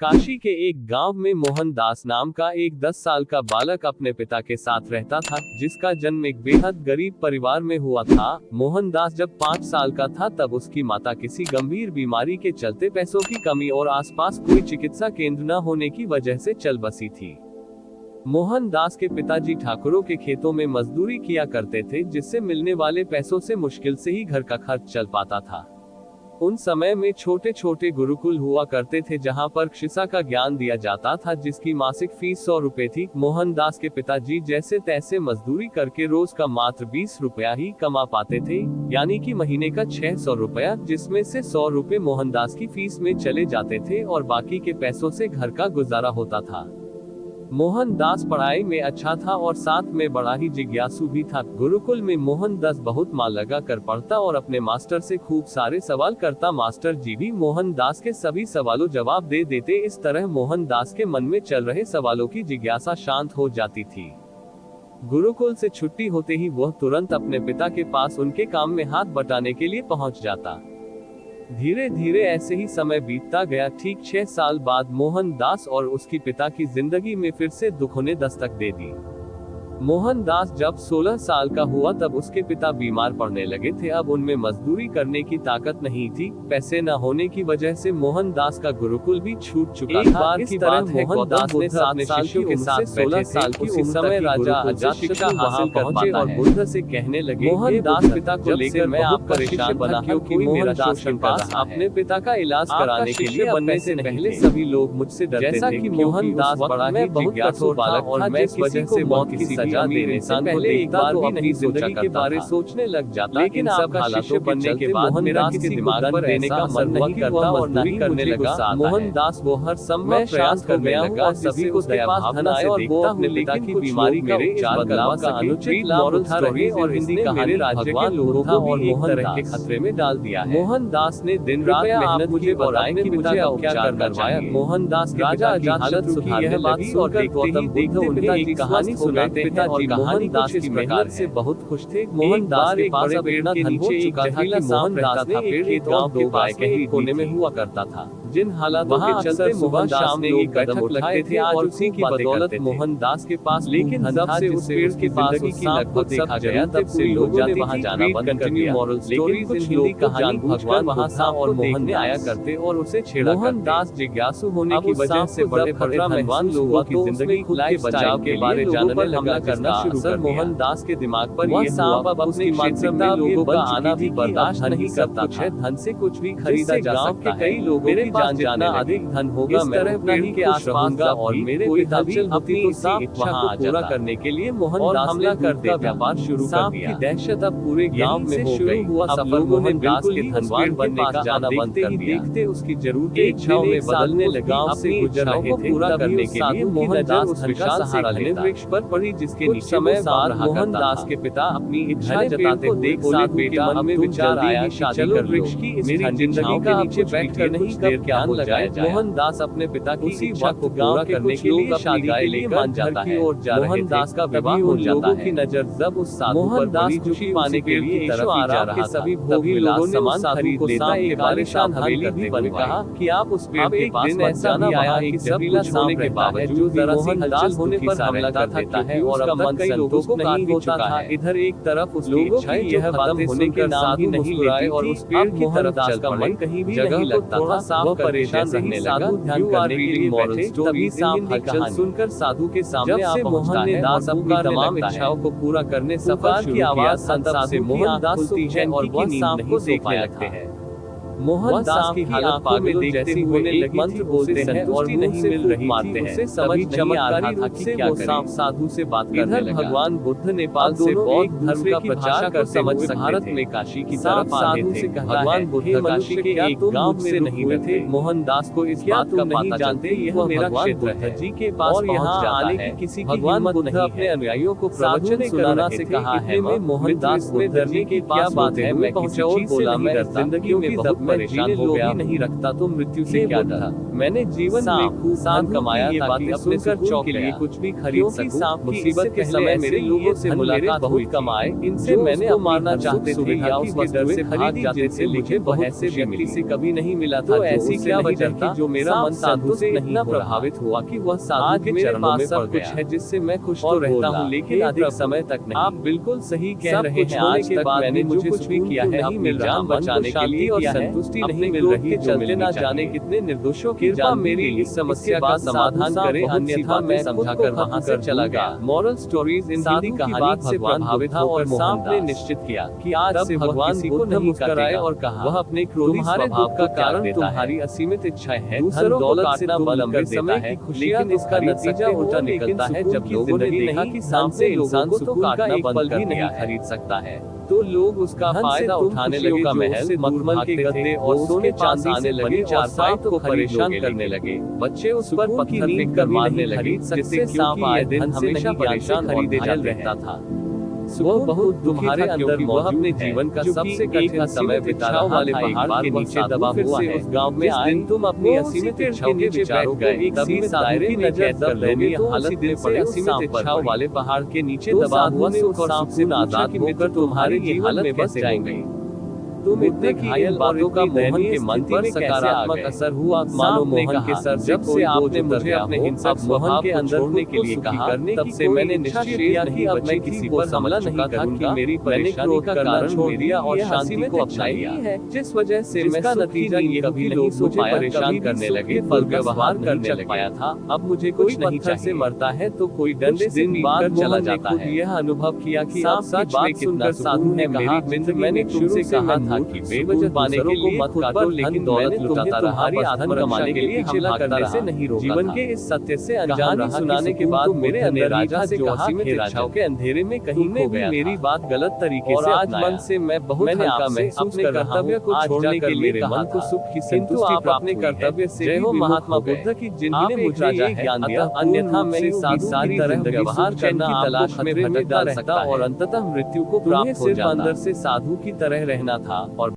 काशी के एक गांव में मोहनदास नाम का एक 10 साल का बालक अपने पिता के साथ रहता था, जिसका जन्म एक बेहद गरीब परिवार में हुआ था। मोहनदास जब 5 साल का था तब उसकी माता किसी गंभीर बीमारी के चलते पैसों की कमी और आसपास कोई चिकित्सा केंद्र न होने की वजह से चल बसी थी। मोहनदास के पिताजी ठाकुरों के खेतों में मजदूरी किया करते थे, जिससे मिलने वाले पैसों से मुश्किल से ही घर का खर्च चल पाता था। उन समय में छोटे छोटे गुरुकुल हुआ करते थे, जहां पर शिक्षा का ज्ञान दिया जाता था, जिसकी मासिक फीस 100 रुपए थी। मोहनदास के पिताजी जैसे तैसे मजदूरी करके रोज का मात्र 20 रुपया ही कमा पाते थे, यानी कि महीने का 600 रुपया, जिसमें से 100 रुपए मोहनदास की फीस में चले जाते थे और बाकी के पैसों से घर का गुजारा होता था। मोहनदास पढ़ाई में अच्छा था और साथ में बड़ा ही जिज्ञासु भी था। गुरुकुल में मोहनदास बहुत मन लगा कर पढ़ता और अपने मास्टर से खूब सारे सवाल करता। मास्टर जी भी मोहनदास के सभी सवालों जवाब दे देते। इस तरह मोहनदास के मन में चल रहे सवालों की जिज्ञासा शांत हो जाती थी। गुरुकुल से छुट्टी होते ही वह तुरंत अपने पिता के पास उनके काम में हाथ बटाने के लिए पहुंच जाता। धीरे धीरे ऐसे ही समय बीतता गया। ठीक 6 साल बाद मोहनदास और उसकी पिता की जिंदगी में फिर से दुखों ने दस्तक दे दी। मोहनदास जब 16 साल का हुआ तब उसके पिता बीमार पड़ने लगे थे। अब उनमें मजदूरी करने की ताकत नहीं थी। पैसे न होने की वजह से मोहनदास का गुरुकुल भी छूट चुका था। बार की तरह मोहनदास ने 7 शिष्यों के साथ 16 साल की उसी समय राजा अजात शिक्षा हासिल पहुंचे और बुद्ध से कहने लगे, मोहनदास पिता को लेकर मैं आप परेशान बना क्योंकि मोहनदास के पास अपने पिता का इलाज कराने के लिए बनने से पहले सभी लोग मुझसे डरते थे। जैसा कि मोहनदास बड़ा ही जिज्ञासु बालक और मैं इस वजह से मौत की सजा देने से पहले एक बार भी नहीं जिंदगी के बारे सोचने लग जाता। लेकिन सब हालातों बनने के बाद मोहनदास के दिमाग पर देने का मन नहीं करता और नहीं करने लगा। मोहनदास वो हर संभव प्रयास करने लगा और सभी को दया भावना से देखता। अपने पिता की बीमारी मेरे उपचार बदलाव का अनुचित मॉरल स्टोरी और हिंदी कहानी राज्य के लोगों को और मोहनदास के खतरे में डाल दिया है। मोहनदास ने दिन रात मेहनत मुझे बताएं कि पिता का उपचार करवाया। मोहनदास राजा अजात हालत सुधारने यह बात सुनकर गौतम बुद्ध उन्हें एक कहानी सुनाते हैं और मोहनदास की मेहनत से बहुत खुश थे। मोहनदास एक बड़े पेड़ के नीचे एक जहरीला मोहनदास ने एक खेत गांव के पास कहीं कोने में हुआ करता था। जिन हालातों के चलते मोहनदास ने एक बैठक उठाए थे और उसी की बदौलत मोहनदास के पास लेकिन जब से उस पेड़ के पास की लगभग देखा गया तब से लोगों ने वहां जाना बंद कर दिया। मॉरल स्टोरीज इन हिंदी कहानी भगवान वहां था और मोहन ने आया करते और उसे छेड़ा। मोहनदास जिज्ञासु होने की वजह से बड़े बड़े धनवान लोगों की जिंदगी खुद के बचाव के बारे जानने हमला करना शुरू कर दिया। मोहनदास के दिमाग पर यह सांप अब अपनी मानसिकता लोगों का आना भी बर्दाश्त नहीं करता था। धन से कुछ भी खरीदा जा सकता है। कई लोगों की जान जाना अधिक धन होगा। मैं नहीं के आसपास और मेरे पिता भी अपनी इच्छा को पूरा करने के लिए मोहनदास हमला करने का व्यापार शुरू कर दिया। दहशत अब पूरे गांव में हो गई। अब लोगों ने दास के धनवान बनने का जाना बंद कर दिया। देखते उसकी जरूरतें इच्छाओं में बदलने लगा। अपनी इच्छाओं को पूरा करने के लिए मोहनदास धन का सहारा लेता। वृक्ष पर पड़ी जिसके नीचे समय बाद मोहनदास के पिता अपनी इच्छाएं जताते देख साथ बेटा मन में विचार आया कि चलो वृक्ष की मेरी जिंदगी का नीचे बैठकर नहीं देर क्या हो जाए। मोहनदास अपने पिता की इच्छा को पूरा करने के लिए शादी के लिए मान जाता है। मोहनदास का विवाह हो जाता है। नजर जब उस साधु पर पड़ी खुशी पाने के लिए तरफ आ रहा था, सभी भोगी लोगों ने सामान खरीद लेता। एक आलीशान हवेली भी बन कहा कि आप उस पेड़ के पास ऐसा भी आया एक जहरीला होने के बावजूद मोहनदास होने पर हमला करता है और अब तक कई लोगों को नहीं होता था। इधर एक तरफ उस लोगों की यह बातें होने के नाम ही नहीं लेती और उस पेड़ की तरफ चल पड़े कहीं भी नहीं लगता था। साफ परेशान रहने लगा। ध्यान करने के लिए बैठे तभी सांप की कहानी सुनकर साधु के सामने आ पहुंचता है। दास अपनी तमाम इच्छाओं को पूरा करने सफर की आवाज संता से मोहनदास खुलती है और वह सांप को देखने लगते हैं। मोहनदास की हालत पागल जैसी होने लगी। मंत्र बोलते हैं और नहीं मिल रही मारते हैं। समझ नहीं आ रहा था कि क्या करें। साधु से बात करने लगा। भगवान बुद्ध नेपाल से बौद्ध धर्म का प्रचार कर समझ भारत में काशी की तरफ साधु से भगवान बुद्ध काशी के एक गांव से नहीं रहते। मोहनदास को इस बात का पता जानते यह मेरा क्षेत्र है जी के पास और यहाँ आने की किसी भगवान बुद्ध अपने अनुयायियों को प्रवचन सुनाना से कहा है। मोहनदास में डरने की क्या बात है। मैं किसी चीज से नहीं डरता जिंदगी में परेशान हो गया नहीं रखता तो मृत्यु से क्या डर। मैंने जीवन में खूब धन कमाया ताकि अपने सुकून के लिए कुछ भी खरीद सकूं। मुसीबत के समय मेरे लोगों से मुलाकात बहुत कम आए, इनसे मैंने मारना चाहते थे या उसके डर से भाग जाते थे, मुझे बहुत ऐसे व्यक्ति से कभी नहीं मिला था। ऐसी क्या वजह थी जो मेरा मन साधु से इतना प्रभावित हुआ कि वह साधु के चरणों में पड़ गया है, जिससे मैं खुश तो रहता हूँ लेकिन अधिक समय तक नहीं। आप बिल्कुल सही कह रहे हैं। आज के बाद मैंने मुझे कुछ भी किया है अपनी जान बचाने के लिए और संतुष्टि नहीं मिल रही, चलते ना जाने कितने निर्दोषों की जान मेरी इस समस्या का समाधान करे, अन्यथा मैं समझाकर वहां से चला गया। मॉरल स्टोरीज इन हिंदी कहानी से प्रभावित था और सांप ने निश्चित किया कि आज से भगवान बुद्ध मुस्कुराए और कहा वह अपने क्रोधी स्वभाव का कारण तुम्हारी असीमित इच्छाएं हैं, दूसरों को काटना बल लंबे समय है, लेकिन इसका नतीजा उल्टा निकलता है। जब लोगों ने देखा कि सांप से इंसान सुकून काटना बंद भी नहीं खरीद सकता है तो लोग उसका फायदा उठाने लगे। का महल, मखमल के गद्दे और सोने चांदी आने लगे, चारपाई को परेशान करने लगे। बच्चे उस पर पत्थर फेंक कर मारने लगे, जिससे सांप आए दिन हमेशा परेशान और घायल रहता था। वह बहुत तुम्हारे अंदर वह अपने जीवन का सबसे कठिन समय बिता रहा वाले पहाड़ के नीचे दबा हुआ है। उस गांव में आए तुम अपनी असीमित इच्छाओं के विचारों को एक सीमित दायरे में कैद कर लोगे तो हालत में पड़े असीमित इच्छाओं वाले पहाड़ के नीचे दबा हुआ सुख और सुकून आजाद होकर तुम्हारे ये हालत में बस जाएंगे। तुम इतने घायल बातों का मोहन के मन पर सकारात्मक असर हुआ। मानो मोहन के सर जब से आपने मुझे अपने हिंसक मोहन के अंदर होने के लिए कहा, तब से मैंने निश्चय किया कि अब मैं किसी पर हमला नहीं करूंगा। मेरी परेशानी का कारण छोड़ दिया और शांति को अपना लिया है, जिस वजह से इसका नतीजा ये कभी नहीं मुझे परेशान करने लगे, फल व्यवहार करने लग पाया था। अब मुझे कुछ नहीं चाहिए, मरता है तो कोई डंडे से बाद चला जाता है। यह अनुभव किया कि आप सच में कितना साधु है। मेरी मित्र मैंने तुमसे कहा था कि बेवजह पाने के लिए मत काटो, लेकिन दौलत लुटाता रहा, आत्म कमाने के लिए हमला करने से नहीं रोका। जीवन के इस सत्य से अनजान रहा सुनाने के बाद मेरे अंदर राजा से कहा सीमित इच्छाओं के अंधेरे में कहीं खो गया। मेरी बात गलत तरीके से आज मन से मैं बहुत हल्का महसूस कर रहा हूँ। को छोड़ने के लिए मन को सुख की संतुष्टि प्राप्त कर्तव्य से जय हो महात्मा बुद्ध की, जिन्होंने मुझे ये ज्ञान दिया। अन्यथा मैं सारी तरह व्यवहार करना की तलाश में भटकता रहता और अंततः मृत्यु को प्राप्त हो जाता। अंदर से साधु की तरह रहना था और